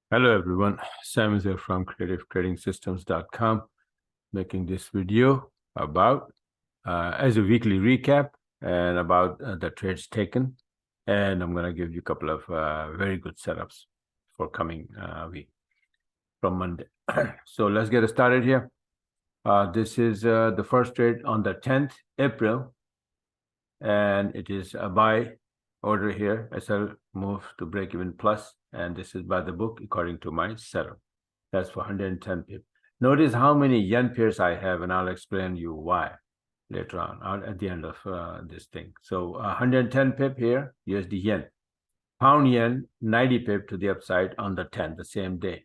Hello everyone, Sam is here from creativetradingsystems.com, making this video about as a weekly recap and about the trades taken, and I'm going to give you a couple of very good setups for coming week from Monday. So let's get started here. This is the first trade on the 10th April, and it is a buy order here. SL move to break even plus, and this is by the book according to my setup. That's for 110 pip. Notice how many yen pairs I have, and I'll explain you why later on at the end of this thing. So 110 pip here, USD yen. Pound yen, 90 pip to the upside on the 10th, the same day.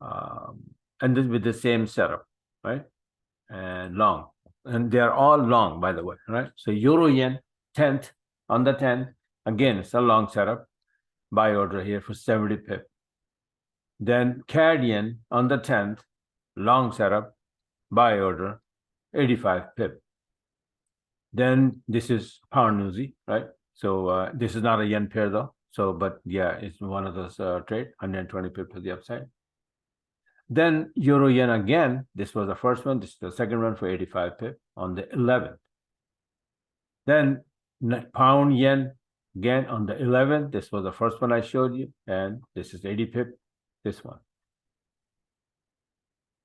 And this with the same setup, right? And long. And they are all long, by the way, right? So euro yen, 10th on the 10th. Again, it's a long setup. Buy order here for 70 pip. Then CAD yen on the 10th, long setup, buy order, 85 pip. Then this is pound Aussie, right? So this is not a yen pair though. So, but yeah, it's one of those trade, 120 pip to the upside. Then euro yen again. This was the first one. This is the second one for 85 pip on the 11th. Then pound yen again on the 11th. This was the first one I showed you, and this is 80 pip. This one.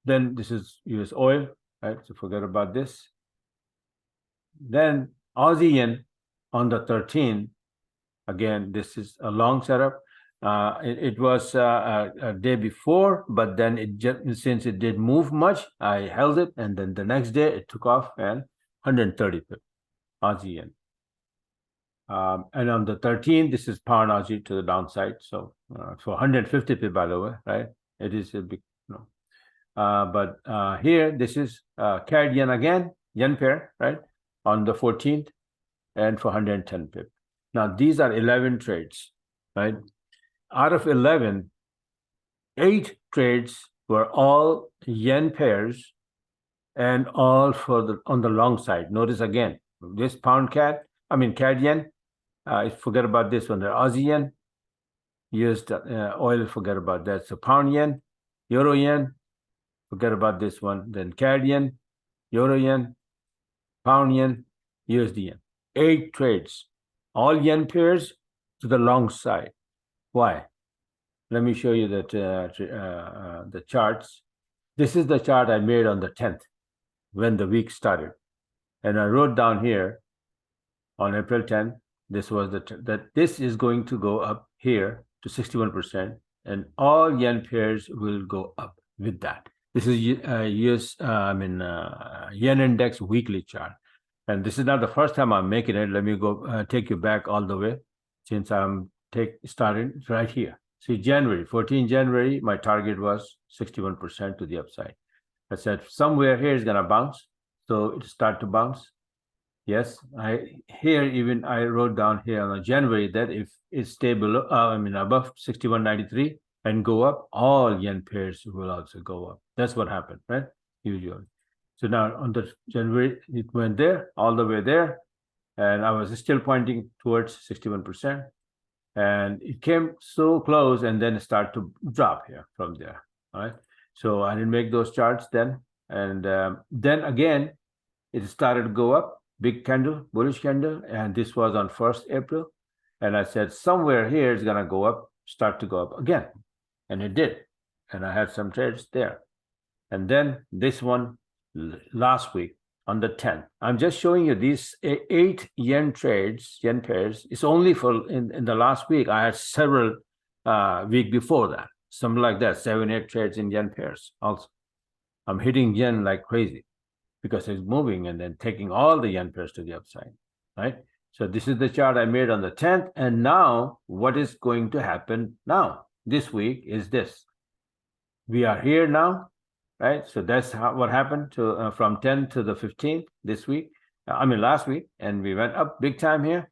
Then this is US oil, right? So forget about this. Then Aussie yen on the 13th. Again, this is a long setup. It was a day before, but then it just, since it did move much, I held it, and then the next day it took off and 130 pip, Aussie yen. And on the 13th, this is pound Aussie to the downside. So for 150 pip, by the way, right? It is a big, no. But here, this is CAD yen again, yen pair, right? On the 14th and for 110 pip. Now, these are 11 trades, right? Out of 11, 8 trades were all yen pairs and all for the on the long side. Notice again, this pound CAD yen, forget about this one. The Aussie yen, used oil, forget about that. So pound yen, euro yen, forget about this one. Then CAD yen, euro yen, pound yen, USD yen. 8 trades, all yen pairs to the long side. Why? Let me show you that the charts. This is the chart I made on the 10th when the week started, and I wrote down here on April 10th. This was that this is going to go up here to 61%, and all yen pairs will go up with that. This is yen index weekly chart, and this is not the first time I'm making it. Let me go take you back all the way since I'm starting right here. See, 14 January, my target was 61% to the upside. I said somewhere here is gonna bounce, so it start to bounce. Yes, I wrote down here on January that if it stay below, above 61.93 and go up, all yen pairs will also go up. That's what happened, right? Usually. So now on the January, it went there, all the way there, and I was still pointing towards 61%. And it came so close, and then it started to drop here from there. All right. So I didn't make those charts then, and then again, it started to go up, big candle, bullish candle, and this was on 1st April, and I said somewhere here is gonna go up, start to go up again, and it did, and I had some trades there, and then this one last week on the 10th. I'm just showing you these 8 yen trades, yen pairs. It's only for in the last week. I had several week before that, something like that, 7, 8 trades in yen pairs. Also, I'm hitting yen like crazy because it's moving and then taking all the yen pairs to the upside, right? So this is the chart I made on the 10th. And now what is going to happen now? This week is this. We are here now. Right, so that's what happened to from 10 to the 15th this week. Last week, and we went up big time here,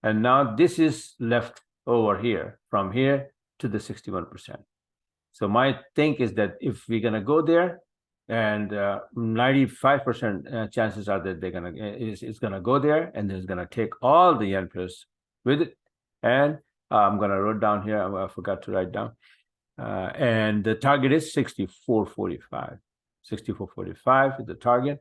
and now this is left over here from here to the 61%. So my think is that if we're gonna go there, and 95% chances are that it's gonna go there, and it's gonna take all the yen pairs with it. And I'm gonna write down here. I forgot to write down. And the target is 64.45. 64.45 is the target,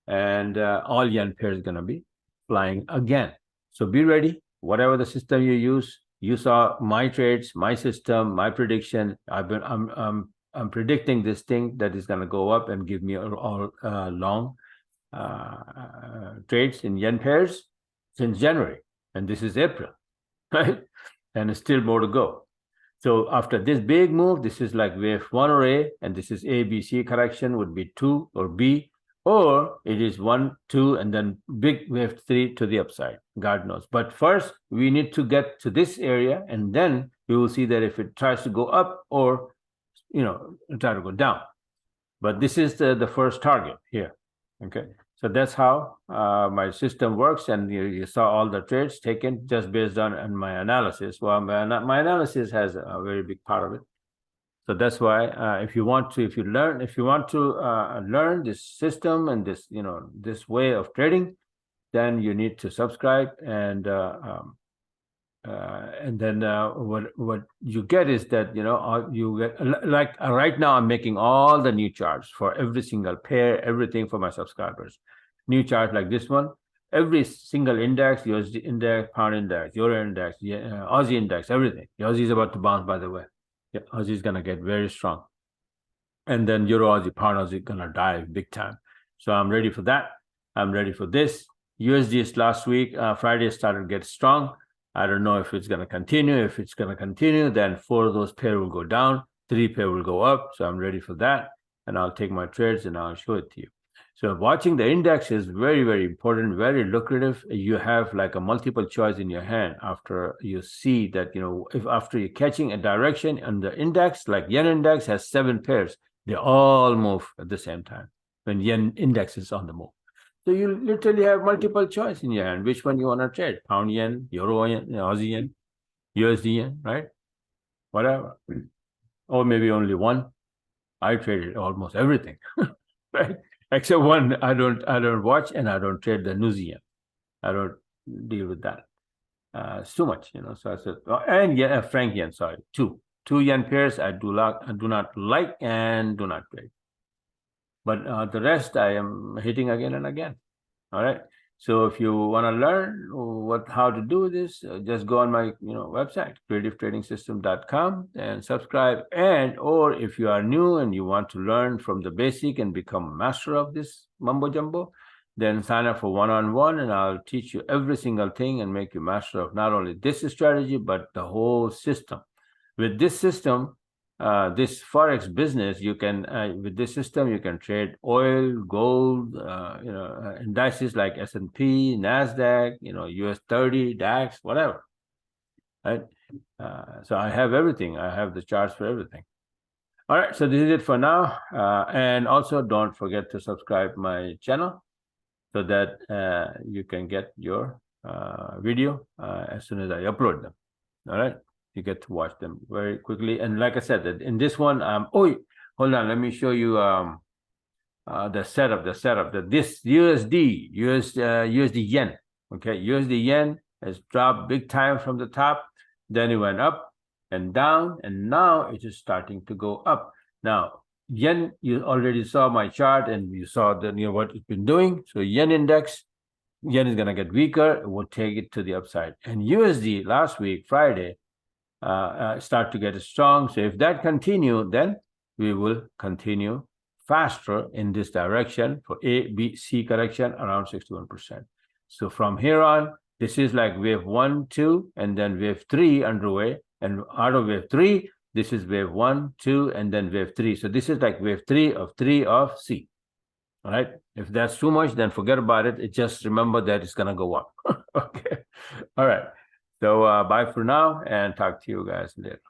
and all yen pair is going to be flying again. So be ready. Whatever the system you use, you saw my trades, my system, my prediction. I'm predicting this thing that is going to go up and give me all long trades in yen pairs since January, and this is April, right? And there's still more to go. So after this big move, this is like wave 1 or A, and this is A, B, C correction would be 2 or B, or it is 1, 2, and then big wave 3 to the upside. God knows. But first, we need to get to this area, and then we will see that if it tries to go up or, try to go down. But this is the first target here, okay? So that's how my system works, and you saw all the trades taken just based on my analysis. Well, my analysis has a very big part of it. So that's why if you want to learn this system and this this way of trading, then you need to subscribe, and then what you get is that you get, like right now I'm making all the new charts for every single pair, everything for my subscribers. New chart like this one, every single index, USD index, pound index, euro index, Aussie index, everything. The Aussie is about to bounce, by the way. Yeah, Aussie is gonna get very strong, and then euro Aussie, pound Aussie gonna dive big time. So I'm ready for that. I'm ready for this. USD is last week, Friday started to get strong. I don't know if it's going to continue. If it's going to continue, then 4 of those pair will go down, 3 pair will go up. So I'm ready for that. And I'll take my trades and I'll show it to you. So watching the index is very, very important, very lucrative. You have like a multiple choice in your hand after you see that, if after you're catching a direction on the index, like yen index has 7 pairs, they all move at the same time when yen index is on the move. So you literally have multiple choice in your hand, which one you want to trade, pound yen, euro yen, Aussie yen, USD yen, right? Whatever. Or maybe only one. I traded almost everything, right? Except one I don't watch, and I don't trade the New Zealand. I don't deal with that. It's too much, So I said, and franc yen, sorry, 2 yen pairs I do not like and do not trade. But the rest I am hitting again and again. All right. So if you want to learn how to do this, just go on my website, creativetradingsystem.com, and subscribe. Or if you are new and you want to learn from the basic and become a master of this mumbo jumbo, then sign up for one-on-one, and I'll teach you every single thing and make you master of not only this strategy but the whole system. With this system, this forex business, you can with this system you can trade oil, gold, indices like S&P, Nasdaq, US 30, DAX, whatever, right? So I have everything. I have the charts for everything. All right, so this is it for now, and also don't forget to subscribe my channel so that you can get your video as soon as I upload them. All right. You get to watch them very quickly. And like I said, in this one, hold on, let me show you the setup. This USD yen, okay, USD yen has dropped big time from the top, then it went up and down, and now it is starting to go up. Now yen, you already saw my chart and you saw what it's been doing. So yen index, yen is gonna get weaker. It will take it to the upside. And USD last week, Friday, start to get strong. So if that continue, then we will continue faster in this direction for A, B, C correction around 61%. So from here on, this is like wave 1, 2, and then wave 3 underway. And out of wave 3, this is wave 1, 2, and then wave 3. So this is like wave 3 of C. All right. If that's too much, then forget about it. Just remember that it's gonna go up. Okay. All right. So bye for now, and talk to you guys later.